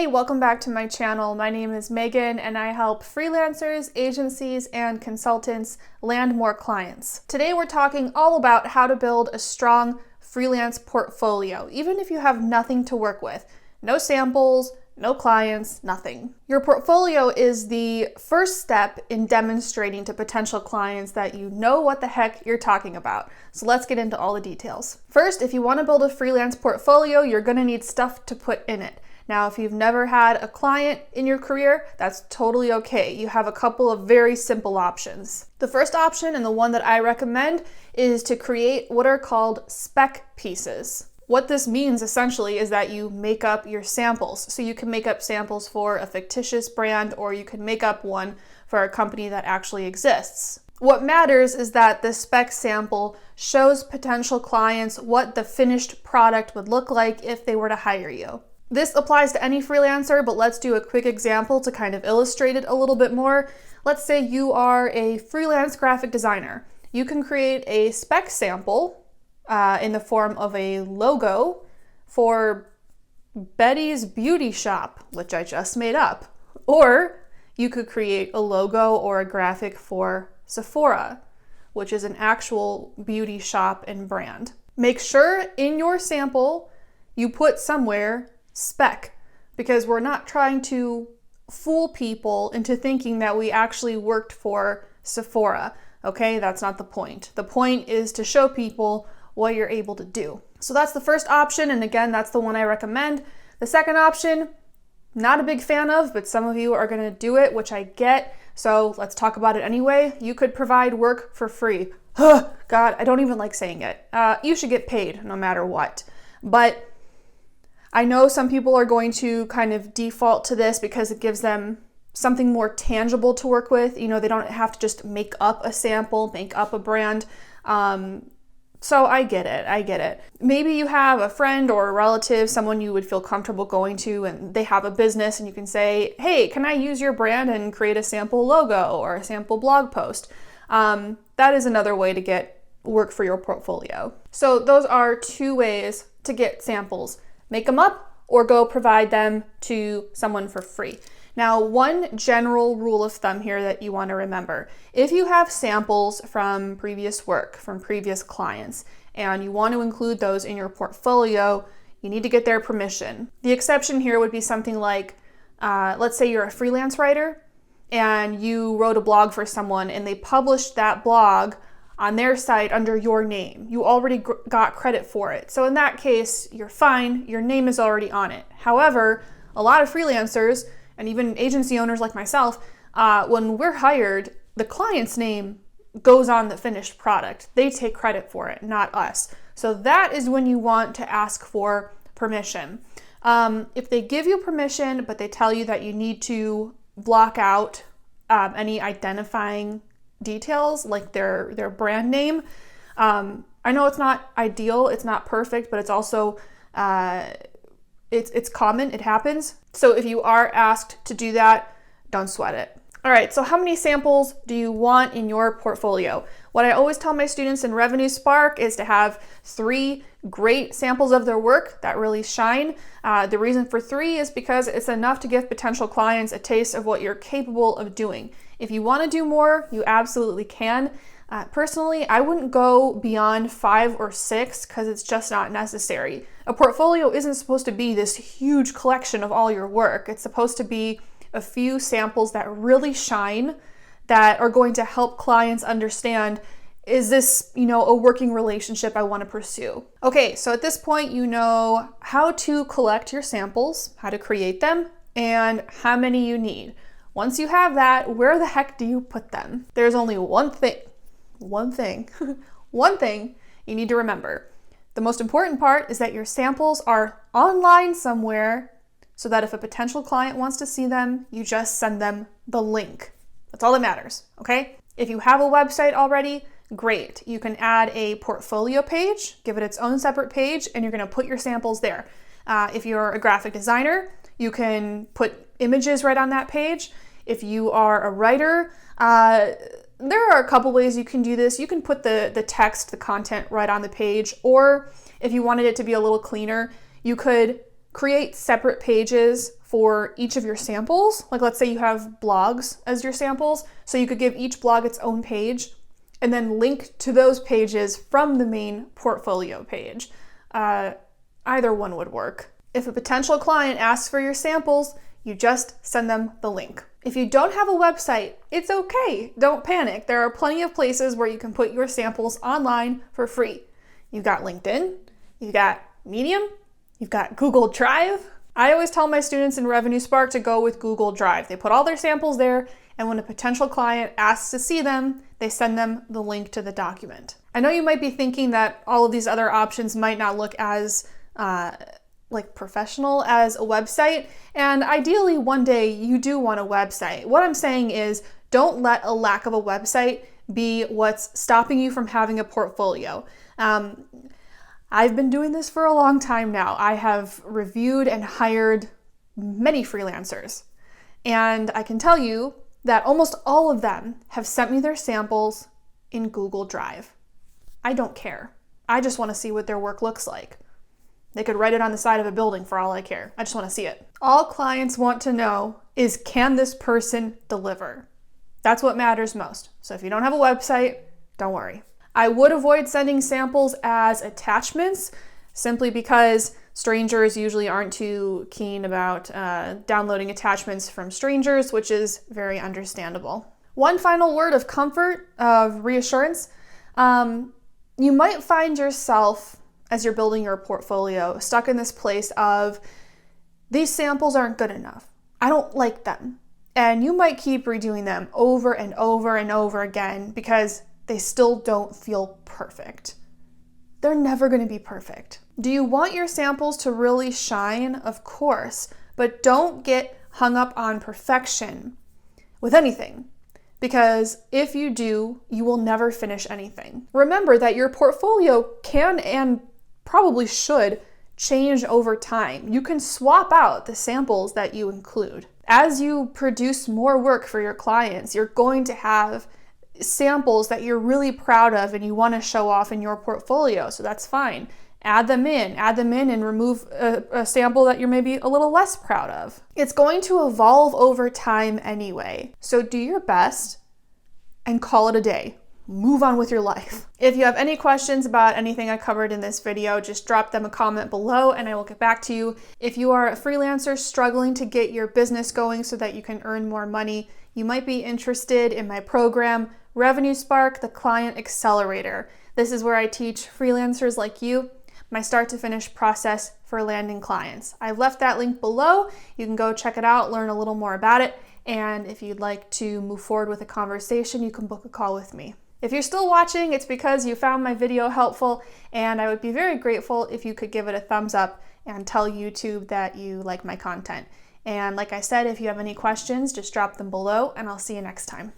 Hey, welcome back to my channel. My name is Megan and I help freelancers, agencies, and consultants land more clients. Today we're talking all about how to build a strong freelance portfolio, even if you have nothing to work with. No samples, no clients, nothing. Your portfolio is the first step in demonstrating to potential clients that you know what the heck you're talking about. So let's get into all the details. First, if you want to build a freelance portfolio, you're going to need stuff to put in it. Now, if you've never had a client in your career, that's totally okay. You have a couple of very simple options. The first option, and the one that I recommend, is to create what are called spec pieces. What this means essentially is that you make up your samples. So you can make up samples for a fictitious brand, or you can make up one for a company that actually exists. What matters is that the spec sample shows potential clients what the finished product would look like if they were to hire you. This applies to any freelancer, but let's do a quick example to kind of illustrate it a little bit more. Let's say you are a freelance graphic designer. You can create a spec sample in the form of a logo for Betty's Beauty Shop, which I just made up. Or you could create a logo or a graphic for Sephora, which is an actual beauty shop and brand. Make sure in your sample you put somewhere spec, because we're not trying to fool people into thinking that we actually worked for Sephora. Okay, that's not the point. The point is to show people what you're able to do. So that's the first option, and again, that's the one I recommend. The second option, not a big fan of, but some of you are gonna do it, which I get, so let's talk about it anyway. You could provide work for free. God, I don't even like saying it. You should get paid no matter what. But I know some people are going to kind of default to this because it gives them something more tangible to work with. You know, they don't have to just make up a sample, make up a brand. So I get it. Maybe you have a friend or a relative, someone you would feel comfortable going to, and they have a business, and you can say, hey, can I use your brand and create a sample logo or a sample blog post? That is another way to get work for your portfolio. So those are two ways to get samples. Make them up or go provide them to someone for free. Now, one general rule of thumb here that you want to remember: if you have samples from previous work, from previous clients, and you want to include those in your portfolio, you need to get their permission. The exception here would be something like, let's say you're a freelance writer and you wrote a blog for someone and they published that blog on their site under your name. You already got credit for it. So in that case, you're fine. Your name is already on it. However, a lot of freelancers and even agency owners like myself, when we're hired, the client's name goes on the finished product. They take credit for it, not us. So that is when you want to ask for permission. If they give you permission, but they tell you that you need to block out any identifying details like their brand name. I know it's not ideal, it's not perfect, but it's also it's common, it happens. So if you are asked to do that, don't sweat it. All right, so how many samples do you want in your portfolio? What I always tell my students in Revenue Spark is to have 3 great samples of their work that really shine. The reason for 3 is because it's enough to give potential clients a taste of what you're capable of doing. If you want to do more, you absolutely can. Personally, I wouldn't go beyond 5 or 6 because it's just not necessary. A portfolio isn't supposed to be this huge collection of all your work. It's supposed to be a few samples that really shine, that are going to help clients understand, is this, a working relationship I want to pursue? Okay, so at this point, you know how to collect your samples, how to create them, and how many you need. Once you have that, where the heck do you put them? There's only one thing you need to remember. The most important part is that your samples are online somewhere, so that if a potential client wants to see them, you just send them the link. That's all that matters, okay? If you have a website already, great. You can add a portfolio page, give it its own separate page, and you're gonna put your samples there. If you're a graphic designer, you can put images right on that page. If you are a writer, there are a couple ways you can do this. You can put the text, the content right on the page, or if you wanted it to be a little cleaner, you could create separate pages for each of your samples. Like let's say you have blogs as your samples, so you could give each blog its own page and then link to those pages from the main portfolio page. Either one would work. If a potential client asks for your samples, you just send them the link. If you don't have a website, it's okay. Don't panic. There are plenty of places where you can put your samples online for free. You've got LinkedIn, you've got Medium, you've got Google Drive. I always tell my students in Revenue Spark to go with Google Drive. They put all their samples there, and when a potential client asks to see them, they send them the link to the document. I know you might be thinking that all of these other options might not look as professional as a website, and ideally one day you do want a website. What I'm saying is don't let a lack of a website be what's stopping you from having a portfolio. I've been doing this for a long time now. I have reviewed and hired many freelancers, and I can tell you that almost all of them have sent me their samples in Google Drive. I don't care. I just want to see what their work looks like. They could write it on the side of a building for all I care. I just want to see it. All clients want to know is, can this person deliver? That's what matters most. So if you don't have a website, don't worry. I would avoid sending samples as attachments simply because strangers usually aren't too keen about downloading attachments from strangers, which is very understandable. One final word of comfort, of reassurance. You might find yourself, as you're building your portfolio, stuck in this place of, these samples aren't good enough. I don't like them. And you might keep redoing them over and over and over again because they still don't feel perfect. They're never going to be perfect. Do you want your samples to really shine? Of course, but don't get hung up on perfection with anything, because if you do, you will never finish anything. Remember that your portfolio can and probably should change over time. You can swap out the samples that you include. As you produce more work for your clients, you're going to have samples that you're really proud of and you want to show off in your portfolio, so that's fine. Add them in and remove a sample that you're maybe a little less proud of. It's going to evolve over time anyway, so do your best and call it a day. Move on with your life. If you have any questions about anything I covered in this video, just drop them a comment below and I will get back to you. If you are a freelancer struggling to get your business going so that you can earn more money, you might be interested in my program, Revenue Spark, the Client Accelerator. This is where I teach freelancers like you my start to finish process for landing clients. I've left that link below. You can go check it out, learn a little more about it, and if you'd like to move forward with a conversation, you can book a call with me. If you're still watching, it's because you found my video helpful, and I would be very grateful if you could give it a thumbs up and tell YouTube that you like my content. And like I said, if you have any questions, just drop them below, and I'll see you next time.